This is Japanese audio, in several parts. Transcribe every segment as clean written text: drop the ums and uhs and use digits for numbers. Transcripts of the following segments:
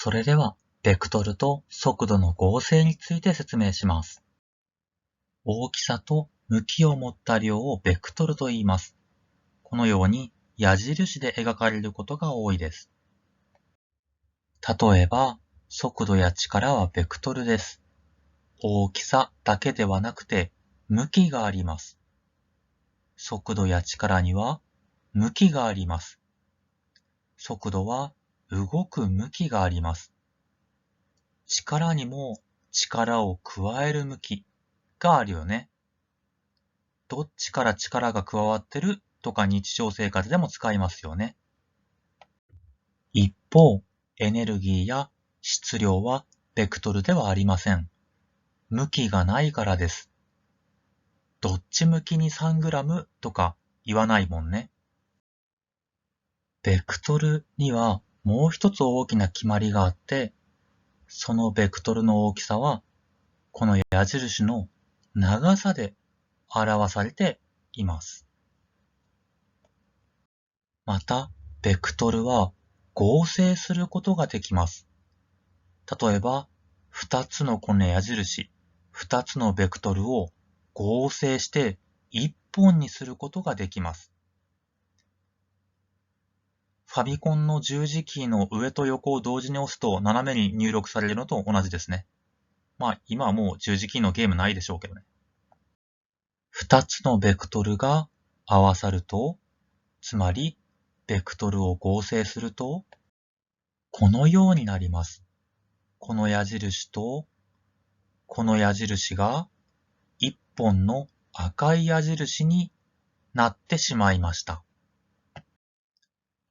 それでは、ベクトルと速度の合成について説明します。大きさと向きを持った量をベクトルと言います。このように矢印で描かれることが多いです。例えば、速度や力はベクトルです。大きさだけではなくて、向きがあります。速度や力には向きがあります。速度は動く向きがあります。力にも力を加える向きがあるよね。どっちから力が加わってるとか日常生活でも使いますよね。一方、エネルギーや質量はベクトルではありません。向きがないからです。どっち向きに 3g とか言わないもんね。ベクトルにはもう一つ大きな決まりがあって、そのベクトルの大きさは、この矢印の長さで表されています。また、ベクトルは合成することができます。例えば、2つのこの矢印、2つのベクトルを合成して1本にすることができます。ファミコンの十字キーの上と横を同時に押すと斜めに入力されるのと同じですね。今はもう十字キーのゲームないでしょうけどね。2つのベクトルが合わさると、つまりベクトルを合成すると、このようになります。この矢印とこの矢印が一本の赤い矢印になってしまいました。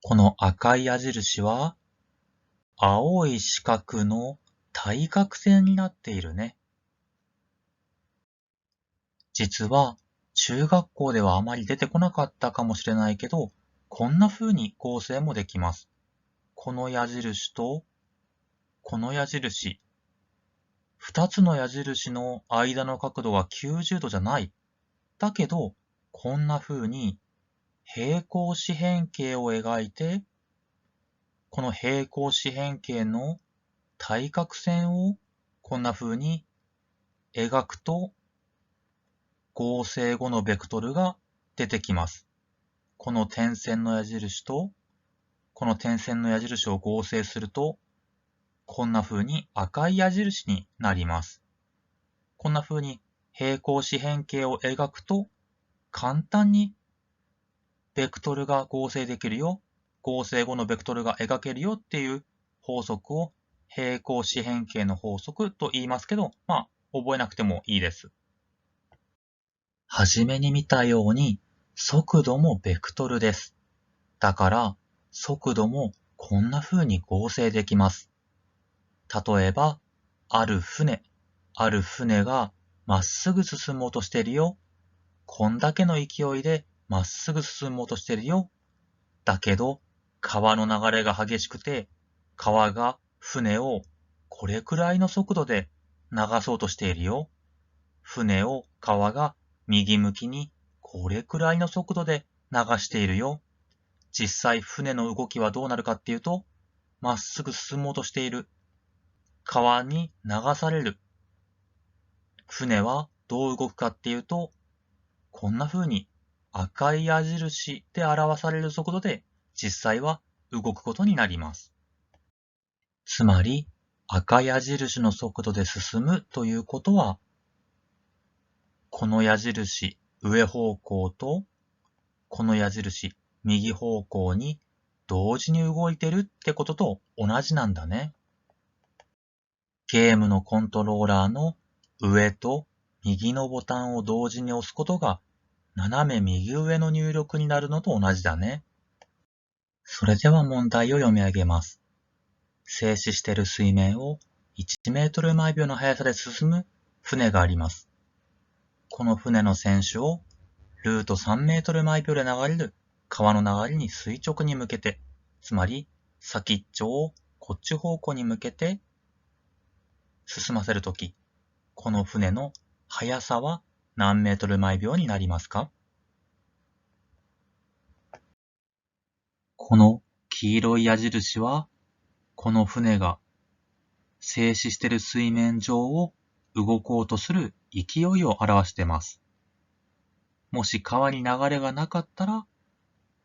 この赤い矢印は青い四角の対角線になっているね。実は中学校ではあまり出てこなかったかもしれないけど、こんな風に構成もできます。この矢印とこの矢印、二つの矢印の間の角度は90度じゃない。だけど、こんな風に平行四辺形を描いて、この平行四辺形の対角線をこんな風に描くと、合成後のベクトルが出てきます。この点線の矢印と、この点線の矢印を合成すると、こんな風に赤い矢印になります。こんな風に平行四辺形を描くと、簡単にベクトルが合成できるよ、合成後のベクトルが描けるよっていう法則を平行四辺形の法則と言いますけど、覚えなくてもいいです。はじめに見たように、速度もベクトルです。だから、速度もこんな風に合成できます。例えば、ある船がまっすぐ進もうとしてるよ。こんだけの勢いでまっすぐ進もうとしてるよ。だけど、川の流れが激しくて、川が船をこれくらいの速度で流そうとしているよ。船を川が右向きにこれくらいの速度で流しているよ。実際船の動きはどうなるかっていうと、まっすぐ進もうとしている。川に流される。船はどう動くかっていうと、こんな風に赤い矢印で表される速度で実際は動くことになります。つまり赤矢印の速度で進むということは、この矢印上方向とこの矢印右方向に同時に動いてるってことと同じなんだね。ゲームのコントローラーの上と右のボタンを同時に押すことが斜め右上の入力になるのと同じだね。それでは問題を読み上げます。静止している水面を1メートル毎秒の速さで進む船があります。この船の船首をルート3メートル毎秒で流れる川の流れに垂直に向けて、つまり先っちょをこっち方向に向けて進ませるとき、この船の速さは何メートル毎秒になりますか？この黄色い矢印は、この船が静止している水面上を動こうとする勢いを表しています。もし川に流れがなかったら、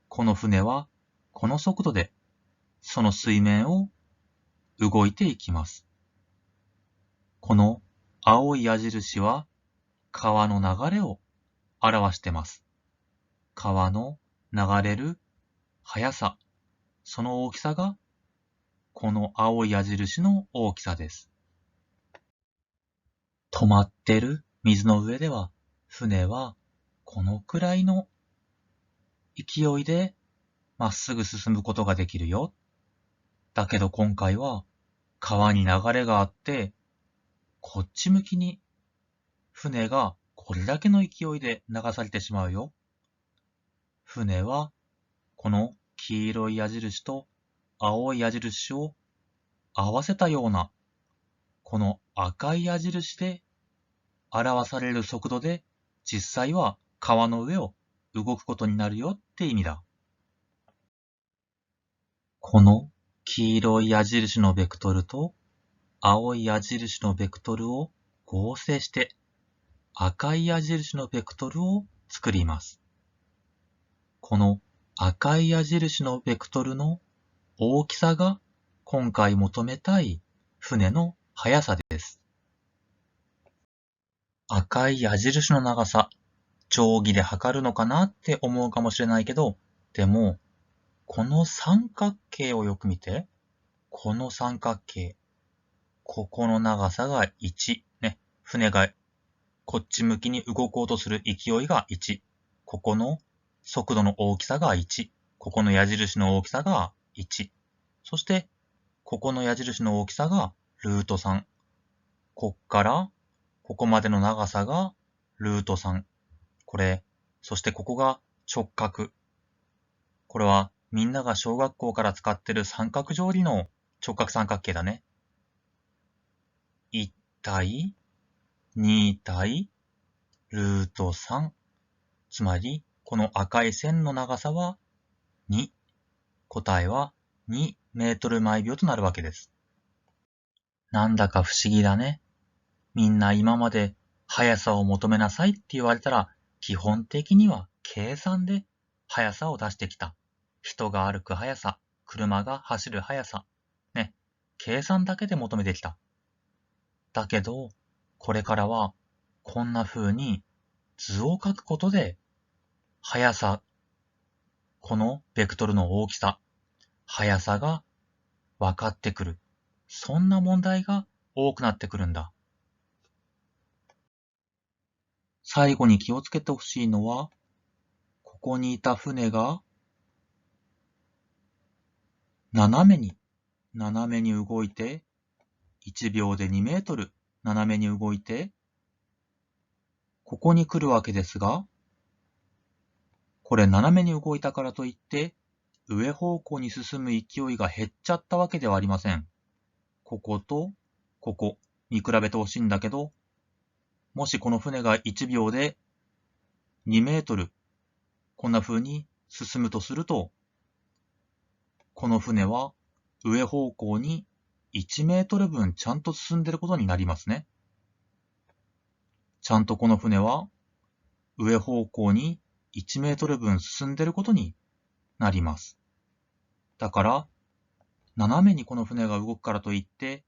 この船はこの速度でその水面を動いていきます。この青い矢印は川の流れを表しています。川の流れる速さ、その大きさがこの青い矢印の大きさです。止まってる水の上では船はこのくらいの勢いでまっすぐ進むことができるよ。だけど今回は川に流れがあって、こっち向きに船がこれだけの勢いで流されてしまうよ。船はこの黄色い矢印と青い矢印を合わせたようなこの赤い矢印で表される速度で実際は川の上を動くことになるよって意味だ。この黄色い矢印のベクトルと青い矢印のベクトルを合成して赤い矢印のベクトルを作ります。この赤い矢印のベクトルの大きさが今回求めたい船の速さです。赤い矢印の長さ、定規で測るのかなって思うかもしれないけど、でも、この三角形をよく見て、この三角形、ここの長さが1、ね、船がこっち向きに動こうとする勢いが1、ここの速度の大きさが1、ここの矢印の大きさが1、そして、ここの矢印の大きさがルート3、こっからここまでの長さがルート3、これ、そしてここが直角。これはみんなが小学校から使ってる三角定規の直角三角形だね。1対2対ルート3。つまり、この赤い線の長さは2。答えは2メートル毎秒となるわけです。なんだか不思議だね。みんな今まで速さを求めなさいって言われたら、基本的には計算で速さを出してきた。人が歩く速さ、車が走る速さ。ね、計算だけで求めてきた。だけど、これからはこんな風に図を書くことで、速さ、このベクトルの大きさ、速さが分かってくる。そんな問題が多くなってくるんだ。最後に気をつけてほしいのは、ここにいた船が斜めに動いて、1秒で2メートル斜めに動いて、ここに来るわけですが、これ斜めに動いたからといって、上方向に進む勢いが減っちゃったわけではありません。こことここ見比べてほしいんだけど、もしこの船が1秒で2メートル、こんな風に進むとすると、この船は上方向に1メートル分ちゃんと進んでることになりますね。ちゃんとこの船は上方向に1メートル分進んでることになります。だから、斜めにこの船が動くからといって、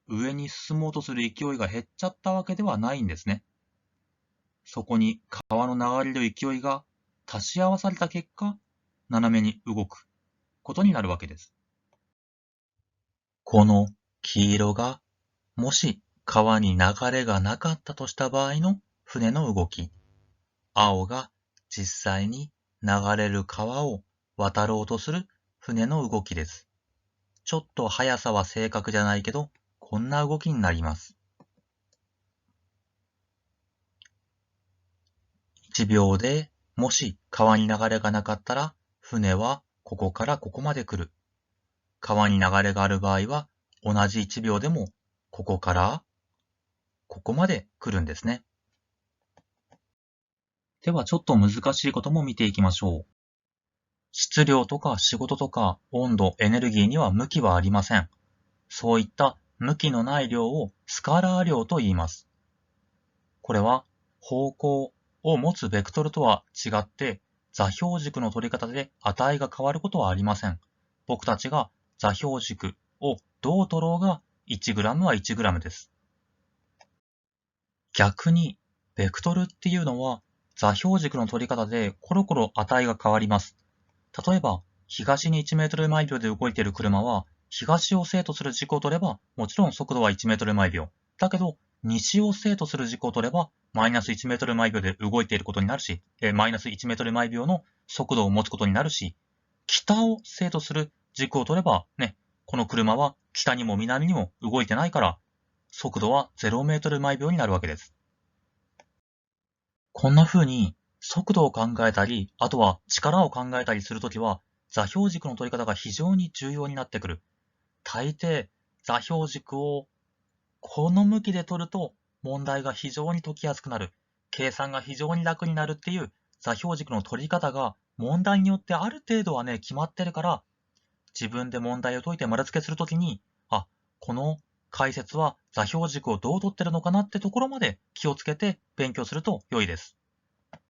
上に進もうとする勢いが減っちゃったわけではないんですね。そこに川の流れる勢いが足し合わされた結果、斜めに動くことになるわけです。この黄色が、もし川に流れがなかったとした場合の船の動き。青が実際に流れる川を渡ろうとする船の動きです。ちょっと速さは正確じゃないけど、こんな動きになります。1秒でもし川に流れがなかったら、船はここからここまで来る。川に流れがある場合は、同じ1秒でもここからここまで来るんですね。ではちょっと難しいことも見ていきましょう。質量とか仕事とか温度、エネルギーには向きはありません。そういった向きのない量をスカラー量と言います。これは方向を持つベクトルとは違って座標軸の取り方で値が変わることはありません。僕たちが座標軸をどう取ろうが 1g は 1g です。逆に、ベクトルっていうのは座標軸の取り方でコロコロ値が変わります。例えば、東に1メートル毎秒で動いている車は、東を正とする軸を取れば、もちろん速度は1メートル毎秒。だけど、西を正とする軸を取れば、マイナス1メートル毎秒で動いていることになるし、マイナス1メートル毎秒の速度を持つことになるし、北を正とする軸を取れば、ね、この車は北にも南にも動いてないから、速度は0メートル毎秒になるわけです。こんな風に、速度を考えたり、あとは力を考えたりするときは、座標軸の取り方が非常に重要になってくる。大抵、座標軸をこの向きで取ると問題が非常に解きやすくなる。計算が非常に楽になるっていう座標軸の取り方が問題によってある程度はね、決まってるから、自分で問題を解いて丸付けするときに、この解説は座標軸をどう取ってるのかなってところまで気をつけて勉強すると良いです。